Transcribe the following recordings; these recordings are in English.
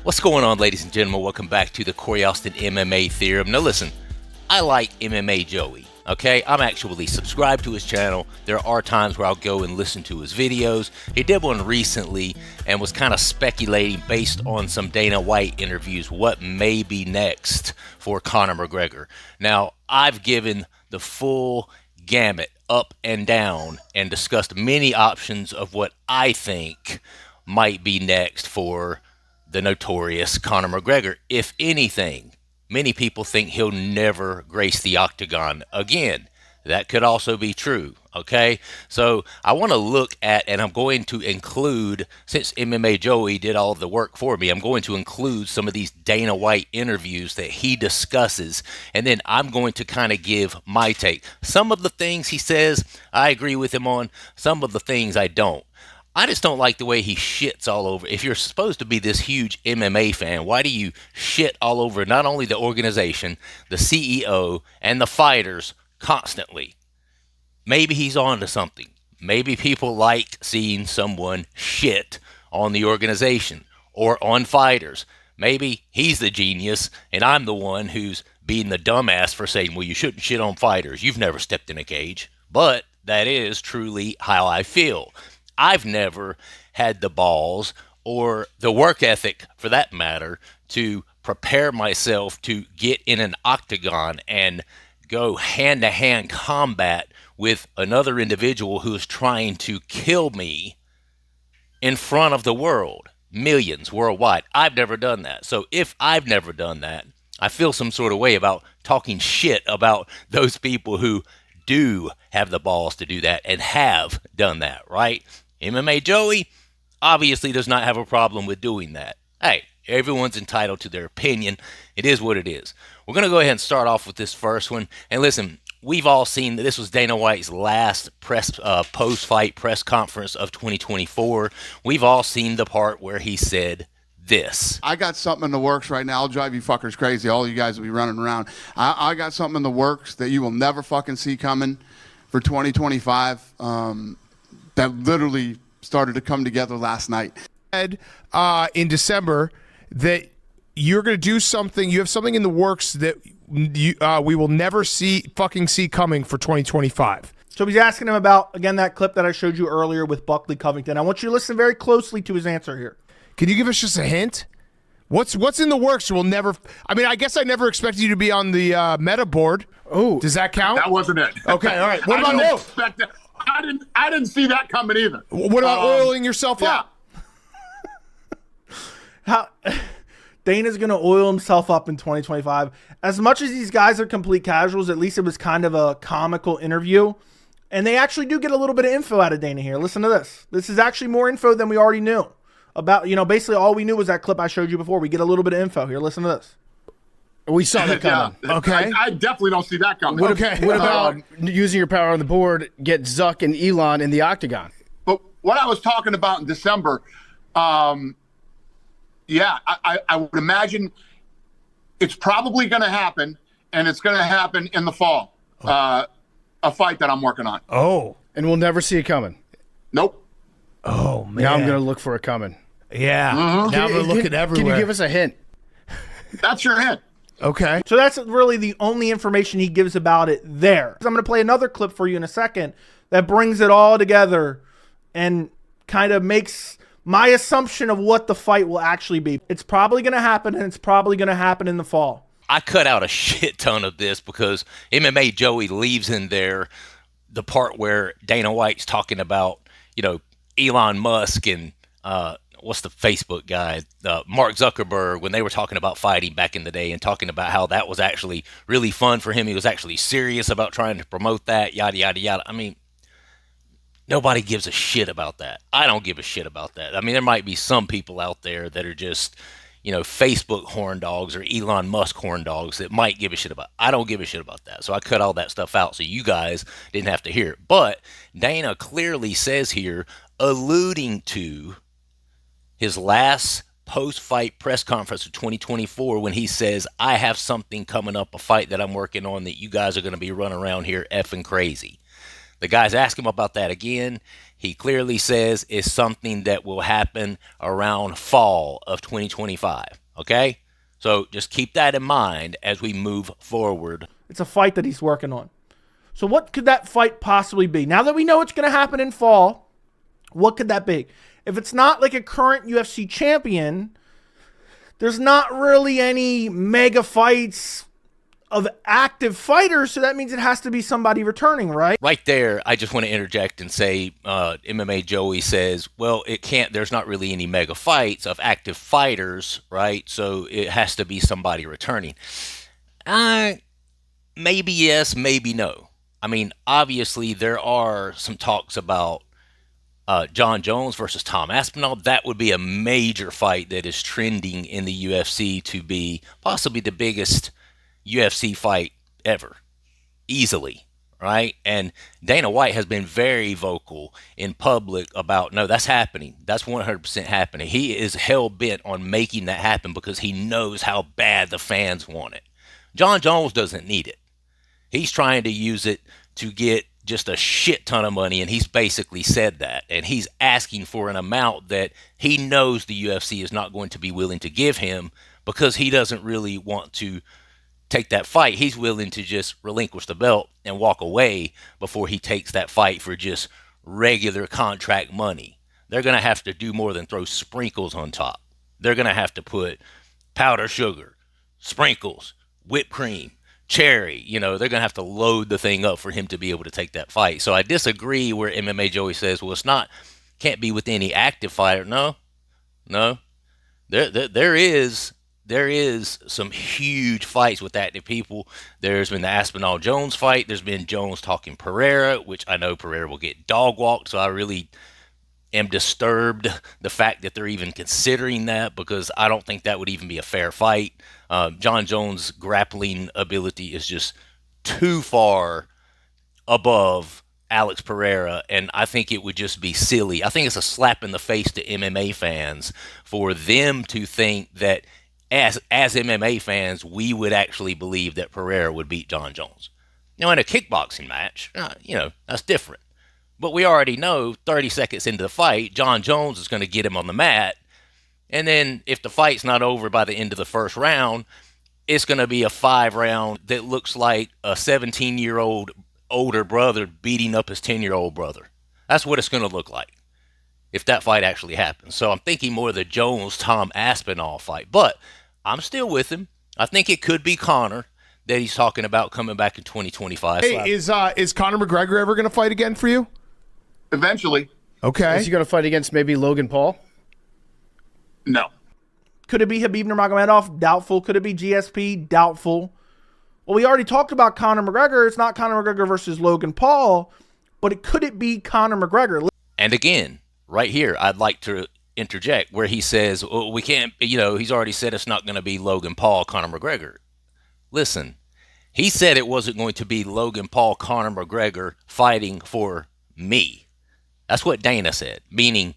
What's going on, ladies and gentlemen? Welcome back to the Corey Austin MMA Theorem. Now listen, I like MMA Joey, okay? I'm actually subscribed to his channel. There are times where I'll go and listen to his videos. He did one recently and was kind of speculating based on some Dana White interviews what may be next for Conor McGregor. Now, I've given the full gamut up and down and discussed many options of what I think might be next for the notorious Conor McGregor. If anything, many people think he'll never grace the octagon again. That could also be true, okay? So I want to look at, and I'm going to include, since MMA Joey did all the work for me, I'm going to include some of these Dana White interviews that he discusses, and then I'm going to kind of give my take. Some of the things he says, I agree with him on. Some of the things I don't. I just don't like the way he shits all over. If you're supposed to be this huge MMA fan, why do you shit all over not only the organization, the CEO, and the fighters constantly? Maybe he's on to something. Maybe people like seeing someone shit on the organization or on fighters. Maybe he's the genius and I'm the one who's being the dumbass for saying, well, you shouldn't shit on fighters. You've never stepped in a cage. But that is truly how I feel. I've never had the balls or the work ethic, for that matter, to prepare myself to get in an octagon and go hand-to-hand combat with another individual who is trying to kill me in front of the world, millions worldwide. I've never done that. So if I've never done that, I feel some sort of way about talking shit about those people who do have the balls to do that and have done that, right? MMA Joey obviously does not have a problem with doing that. Hey, everyone's entitled to their opinion. It is what it is. We're going to go ahead and start off with this first one. And listen, we've all seen that this was Dana White's last post-fight press conference of 2024. We've all seen the part where he said this. I got something in the works right now. I'll drive you fuckers crazy. All you guys will be running around. I got something in the works that you will never fucking see coming for 2025. That literally started to come together last night. In December that you're going to do something, you have something in the works that we will never see coming for 2025. So he's asking him about, again, that clip that I showed you earlier with Buckley Covington. I want you to listen very closely to his answer here. Can you give us just a hint? What's in the works? We'll never. I mean, I guess I never expected you to be on the meta board. Oh, does that count? That wasn't it. Okay, all right. What I about expect that. I didn't see that coming either. What about oiling yourself up? How Dana's going to oil himself up in 2025. As much as these guys are complete casuals, at least it was kind of a comical interview. And they actually do get a little bit of info out of Dana here. Listen to this. This is actually more info than we already knew. About, basically all we knew was that clip I showed you before. We get a little bit of info here. Listen to this. We saw that coming. Yeah, okay. I definitely don't see that coming. What about using your power on the board, get Zuck and Elon in the octagon? But what I was talking about in December, I would imagine it's probably going to happen, and it's going to happen in the fall. A fight that I'm working on. Oh. And we'll never see it coming. Nope. Oh, man. Now I'm going to look for it coming. Yeah. Mm-hmm. Now we're looking everywhere. Can you give us a hint? That's your hint. Okay. So that's really the only information he gives about it there. I'm going to play another clip for you in a second that brings it all together and kind of makes my assumption of what the fight will actually be. It's probably going to happen, and it's probably going to happen in the fall. I cut out a shit ton of this because MMA Joey leaves in there the part where Dana White's talking about, Elon Musk and what's the Facebook guy, Mark Zuckerberg, when they were talking about fighting back in the day and talking about how that was actually really fun for him. He was actually serious about trying to promote that, yada, yada, yada. I mean, nobody gives a shit about that. I don't give a shit about that. I mean, there might be some people out there that are just, Facebook horn dogs or Elon Musk horn dogs that might give a shit about. I don't give a shit about that. So I cut all that stuff out so you guys didn't have to hear it. But Dana clearly says here, alluding to his last post-fight press conference of 2024 when he says, I have something coming up, a fight that I'm working on that you guys are going to be running around here effing crazy. The guys ask him about that again. He clearly says it's something that will happen around fall of 2025. Okay? So just keep that in mind as we move forward. It's a fight that he's working on. So what could that fight possibly be? Now that we know it's going to happen in fall, what could that be? If it's not like a current UFC champion, there's not really any mega fights of active fighters, so that means it has to be somebody returning, right? Right there, I just want to interject and say MMA Joey says, well, it can't, there's not really any mega fights of active fighters, right? So it has to be somebody returning. Maybe yes, maybe no. I mean, obviously, there are some talks about John Jones versus Tom Aspinall. That would be a major fight that is trending in the UFC to be possibly the biggest UFC fight ever, easily, right? And Dana White has been very vocal in public about, no, that's happening. That's 100% happening. He is hell-bent on making that happen because he knows how bad the fans want it. John Jones doesn't need it. He's trying to use it to get just a shit ton of money, and he's basically said that. And he's asking for an amount that he knows the UFC is not going to be willing to give him because he doesn't really want to take that fight. He's willing to just relinquish the belt and walk away before he takes that fight for just regular contract money. They're going to have to do more than throw sprinkles on top. They're going to have to put powdered sugar, sprinkles, whipped cream, cherry. You know, they're going to have to load the thing up for him to be able to take that fight. So I disagree where MMA Joey says, well, can't be with any active fighter. No. There is some huge fights with active people. There's been the Aspinall Jones fight. There's been Jones talking Pereira, which I know Pereira will get dog walked. So I really am disturbed the fact that they're even considering that, because I don't think that would even be a fair fight. John Jones' grappling ability is just too far above Alex Pereira, and I think it would just be silly. I think it's a slap in the face to MMA fans for them to think that as MMA fans, we would actually believe that Pereira would beat John Jones. Now, in a kickboxing match, that's different. But we already know 30 seconds into the fight, John Jones is going to get him on the mat. And then if the fight's not over by the end of the first round, it's going to be a 5-round that looks like a 17-year-old older brother beating up his 10-year-old brother. That's what it's going to look like if that fight actually happens. So I'm thinking more of the Jones-Tom Aspinall fight. But I'm still with him. I think it could be Conor that he's talking about coming back in 2025. Hey, is Conor McGregor ever going to fight again for you? Eventually. Okay. Is he going to fight against maybe Logan Paul? No. Could it be Khabib Nurmagomedov? Doubtful. Could it be GSP? Doubtful. Well, we already talked about Conor McGregor. It's not Conor McGregor versus Logan Paul, but could it be Conor McGregor? And again, right here, I'd like to interject where he says, well, we can't, he's already said it's not going to be Logan Paul, Conor McGregor. Listen, he said it wasn't going to be Logan Paul, Conor McGregor fighting for me. That's what Dana said, meaning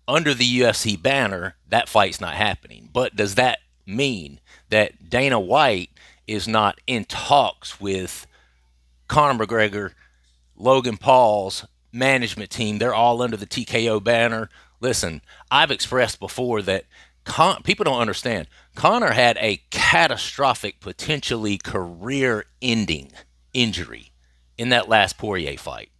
under the UFC banner, that fight's not happening. But does that mean that Dana White is not in talks with Conor McGregor, Logan Paul's management team? They're all under the TKO banner. Listen, I've expressed before that people don't understand. Conor had a catastrophic, potentially career-ending injury in that last Poirier fight.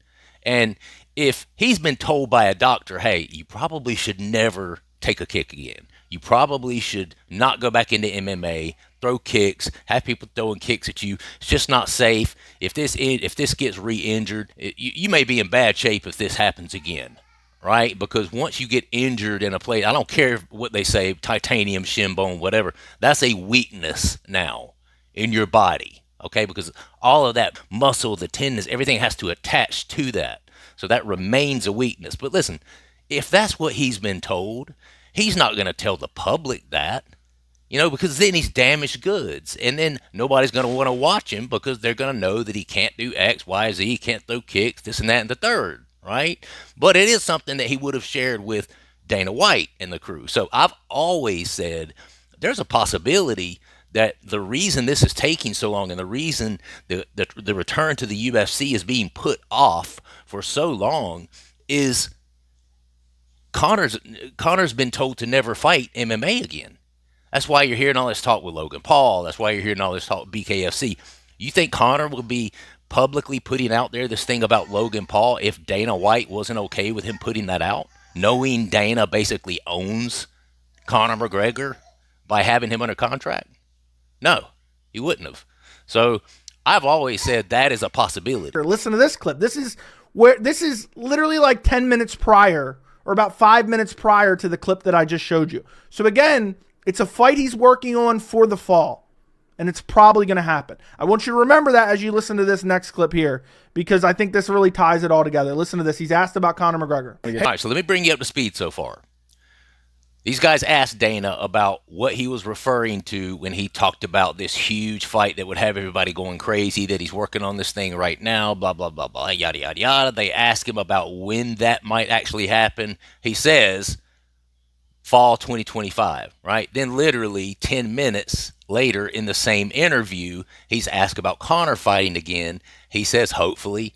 And if he's been told by a doctor, hey, you probably should never take a kick again. You probably should not go back into MMA, throw kicks, have people throwing kicks at you. It's just not safe. If this gets re-injured, you may be in bad shape if this happens again, right? Because once you get injured in a place, I don't care what they say, titanium, shin bone, whatever, that's a weakness now in your body, okay? Because all of that muscle, the tendons, everything has to attach to that. So that remains a weakness. But listen, if that's what he's been told, he's not going to tell the public that, because then he's damaged goods. And then nobody's going to want to watch him because they're going to know that he can't do X, Y, Z, he can't throw kicks, this and that and the third, right? But it is something that he would have shared with Dana White and the crew. So I've always said there's a possibility that the reason this is taking so long and the reason the return to the UFC is being put off for so long is Conor's been told to never fight MMA again. That's why you're hearing all this talk with Logan Paul. That's why you're hearing all this talk with BKFC. You think Conor will be publicly putting out there this thing about Logan Paul if Dana White wasn't okay with him putting that out, knowing Dana basically owns Conor McGregor by having him under contract? No, he wouldn't have. So I've always said that is a possibility. Listen to this clip. This is literally like 10 minutes prior, or about 5 minutes prior to the clip that I just showed you. So again, it's a fight he's working on for the fall, and it's probably going to happen. I want you to remember that as you listen to this next clip here, because I think this really ties it all together. Listen to this. He's asked about Conor McGregor. All right, so let me bring you up to speed so far. These guys asked Dana about what he was referring to when he talked about this huge fight that would have everybody going crazy, that he's working on this thing right now, blah, blah, blah, blah, yada, yada, yada. They asked him about when that might actually happen. He says fall 2025, right? Then literally 10 minutes later in the same interview, he's asked about Conor fighting again. He says hopefully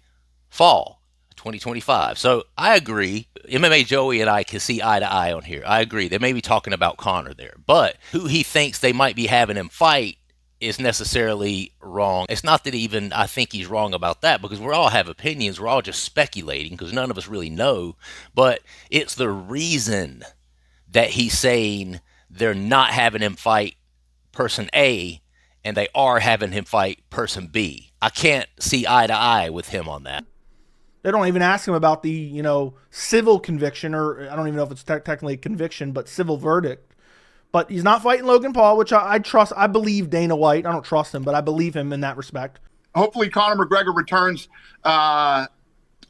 fall 2025. So I agree. MMA Joey and I can see eye to eye on here. I agree. They may be talking about Conor there, but who he thinks they might be having him fight is necessarily wrong. It's not that even I think he's wrong about that, because we all have opinions. We're all just speculating because none of us really know. But it's the reason that he's saying they're not having him fight person A and they are having him fight person B. I can't see eye to eye with him on that. They don't even ask him about the, civil conviction, or I don't even know if it's technically a conviction, but civil verdict. But he's not fighting Logan Paul, which I trust. I believe Dana White. I don't trust him, but I believe him in that respect. Hopefully, Conor McGregor returns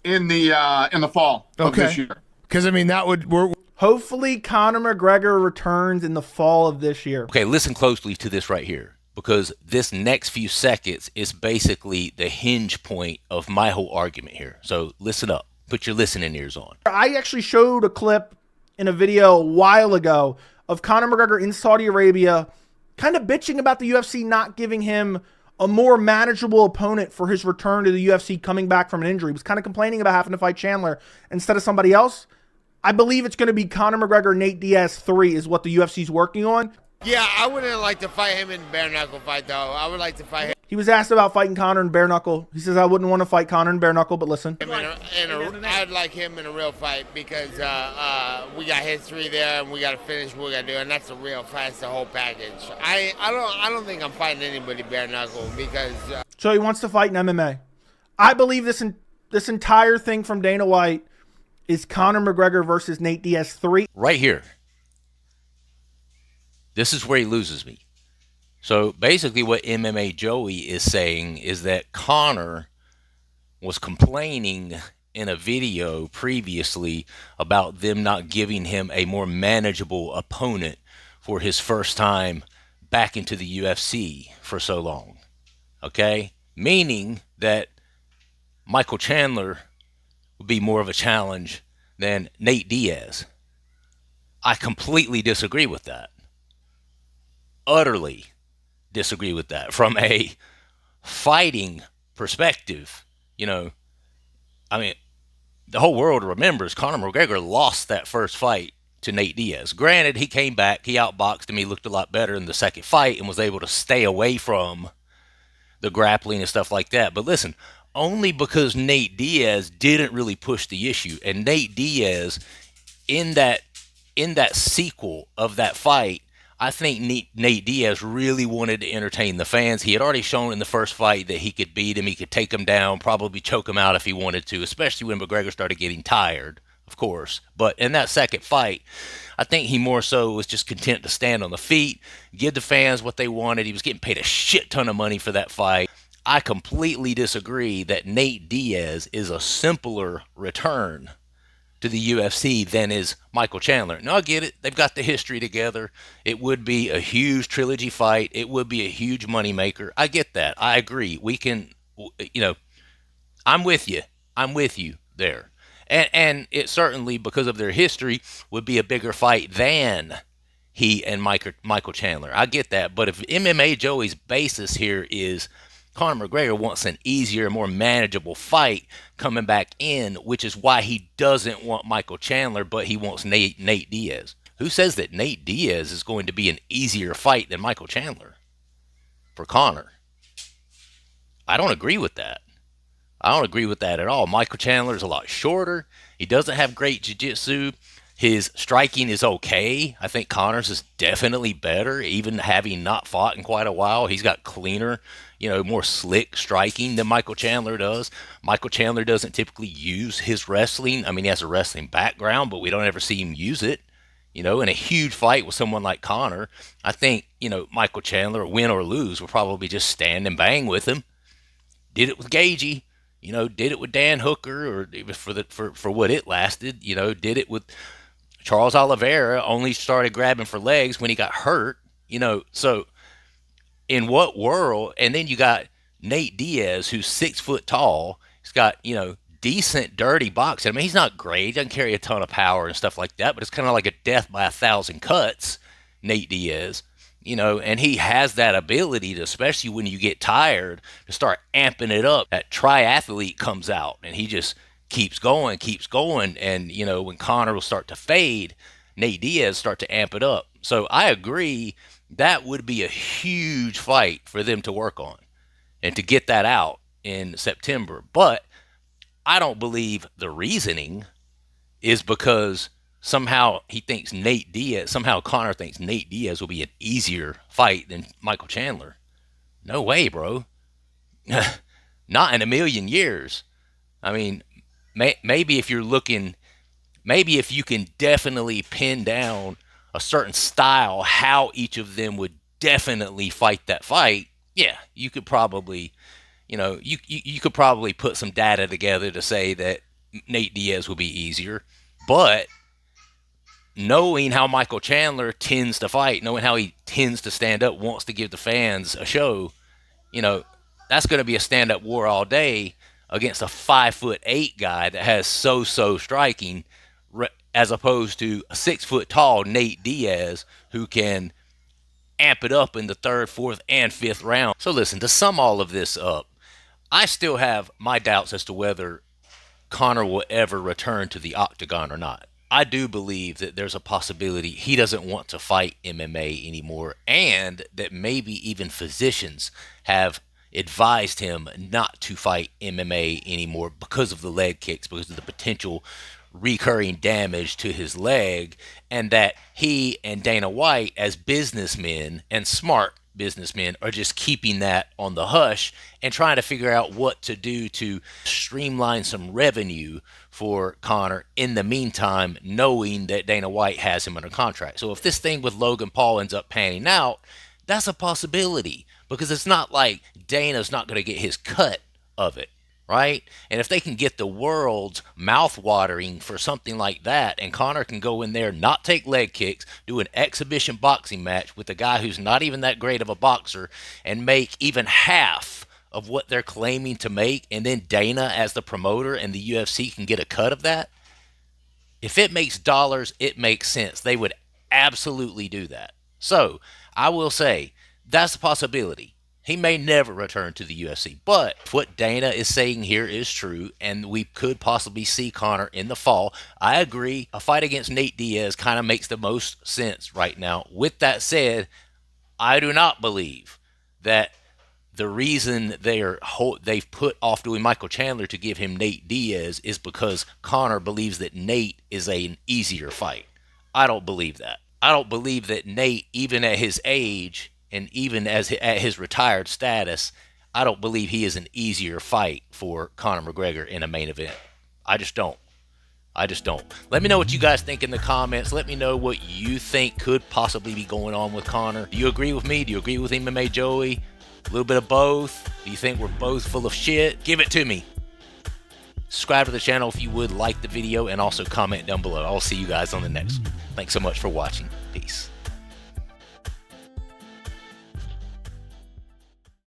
in the fall of this year. Because that would Hopefully, Conor McGregor returns in the fall of this year. Okay, listen closely to this right here, because this next few seconds is basically the hinge point of my whole argument here. So listen up. Put your listening ears on. I actually showed a clip in a video a while ago of Conor McGregor in Saudi Arabia kind of bitching about the UFC not giving him a more manageable opponent for his return to the UFC coming back from an injury. He was kind of complaining about having to fight Chandler instead of somebody else. I believe it's going to be Conor McGregor, Nate Diaz 3 is what the UFC's working on. Yeah, I wouldn't like to fight him in bare knuckle fight, though. I would like to fight him. He was asked about fighting Conor in bare knuckle. He says, I wouldn't want to fight Conor in bare knuckle, but listen. I'd like him in a real fight because we got history there and we got to finish what we got to do, and that's the real fight. That's the whole package. I don't think I'm fighting anybody bare knuckle because. So he wants to fight in MMA. I believe this entire thing from Dana White is Conor McGregor versus Nate Diaz 3. Right here. This is where he loses me. So basically what MMA Joey is saying is that Conor was complaining in a video previously about them not giving him a more manageable opponent for his first time back into the UFC for so long. Okay? Meaning that Michael Chandler would be more of a challenge than Nate Diaz. I completely disagree with that. Utterly disagree with that. From a fighting perspective, the whole world remembers Conor McGregor lost that first fight to Nate Diaz. Granted, he came back, he outboxed him, he looked a lot better in the second fight and was able to stay away from the grappling and stuff like that. But listen, only because Nate Diaz didn't really push the issue, and Nate Diaz in that sequel of that fight, I think Nate Diaz really wanted to entertain the fans. He had already shown in the first fight that he could beat him. He could take him down, probably choke him out if he wanted to, especially when McGregor started getting tired, of course. But in that second fight, I think he more so was just content to stand on the feet, give the fans what they wanted. He was getting paid a shit ton of money for that fight. I completely disagree that Nate Diaz is a simpler return to the UFC than is Michael Chandler. Now, I get it. They've got the history together. It would be a huge trilogy fight. It would be a huge moneymaker. I get that. I agree. We can, I'm with you. I'm with you there. And it certainly, because of their history, would be a bigger fight than he and Michael Chandler. I get that, but if MMA Joey's basis here is Conor McGregor wants an easier, more manageable fight coming back in, which is why he doesn't want Michael Chandler, but he wants Nate Diaz. Who says that Nate Diaz is going to be an easier fight than Michael Chandler for Conor? I don't agree with that. I don't agree with that at all. Michael Chandler is a lot shorter. He doesn't have great jiu-jitsu. His striking is okay. I think Conor's is definitely better, even having not fought in quite a while. He's got cleaner, more slick striking than Michael Chandler does. Michael Chandler doesn't typically use his wrestling. I mean, he has a wrestling background, but we don't ever see him use it. In a huge fight with someone like Conor, I think, Michael Chandler, win or lose, will probably just stand and bang with him. Did it with Gagey. Did it with Dan Hooker, or for what it lasted. Did it with Charles Oliveira. Only started grabbing for legs when he got hurt. So in what world? And then you got Nate Diaz, who's 6 foot tall. He's got decent dirty boxing. I mean, he's not great. He doesn't carry a ton of power and stuff like that. But it's kind of like a death by 1,000 cuts. Nate Diaz. And he has that ability to, especially when you get tired, to start amping it up. That triathlete comes out, and he just keeps going. And, when Conor will start to fade, Nate Diaz start to amp it up. So I agree that would be a huge fight for them to work on and to get that out in September. But I don't believe the reasoning is because somehow Conor thinks Nate Diaz will be an easier fight than Michael Chandler. No way, bro. Not in a million years. I mean, maybe if you can definitely pin down a certain style, how each of them would definitely fight that fight, yeah, you could probably, you could probably put some data together to say that Nate Diaz will be easier. But knowing how Michael Chandler tends to fight, knowing how he tends to stand up, wants to give the fans a show, that's going to be a stand-up war all day against a 5'8" guy that has so-so striking, as opposed to a 6 foot tall Nate Diaz who can amp it up in the 3rd, 4th, and 5th round. So listen, to sum all of this up, I still have my doubts as to whether Conor will ever return to the octagon or not. I do believe that there's a possibility he doesn't want to fight MMA anymore, and that maybe even physicians have advised him not to fight MMA anymore because of the leg kicks, because of the potential recurring damage to his leg, and that he and Dana White, as businessmen and smart businessmen, are just keeping that on the hush and trying to figure out what to do to streamline some revenue for Conor in the meantime, knowing that Dana White has him under contract. So if this thing with Logan Paul ends up panning out, that's a possibility, because it's not like Dana's not going to get his cut of it, right? And if they can get the world's mouth-watering for something like that, and Conor can go in there, not take leg kicks, do an exhibition boxing match with a guy who's not even that great of a boxer, and make even half of what they're claiming to make, and then Dana, as the promoter, and the UFC can get a cut of that, if it makes dollars, it makes sense. They would absolutely do that. So I will say that's a possibility. He may never return to the UFC, but what Dana is saying here is true, and we could possibly see Conor in the fall. I agree. A fight against Nate Diaz kind of makes the most sense right now. With that said, I do not believe that the reason they've put off doing Michael Chandler to give him Nate Diaz is because Conor believes that Nate is an easier fight. I don't believe that. I don't believe that Nate, even at his age and even at his retired status, I don't believe he is an easier fight for Conor McGregor in a main event. I just don't. Let me know what you guys think in the comments. Let me know what you think could possibly be going on with Conor. Do you agree with me? Do you agree with MMA Joey? A little bit of both? Do you think we're both full of shit? Give it to me. Subscribe to the channel if you would, like the video, and also comment down below. I'll see you guys on the next one. Thanks so much for watching. Peace.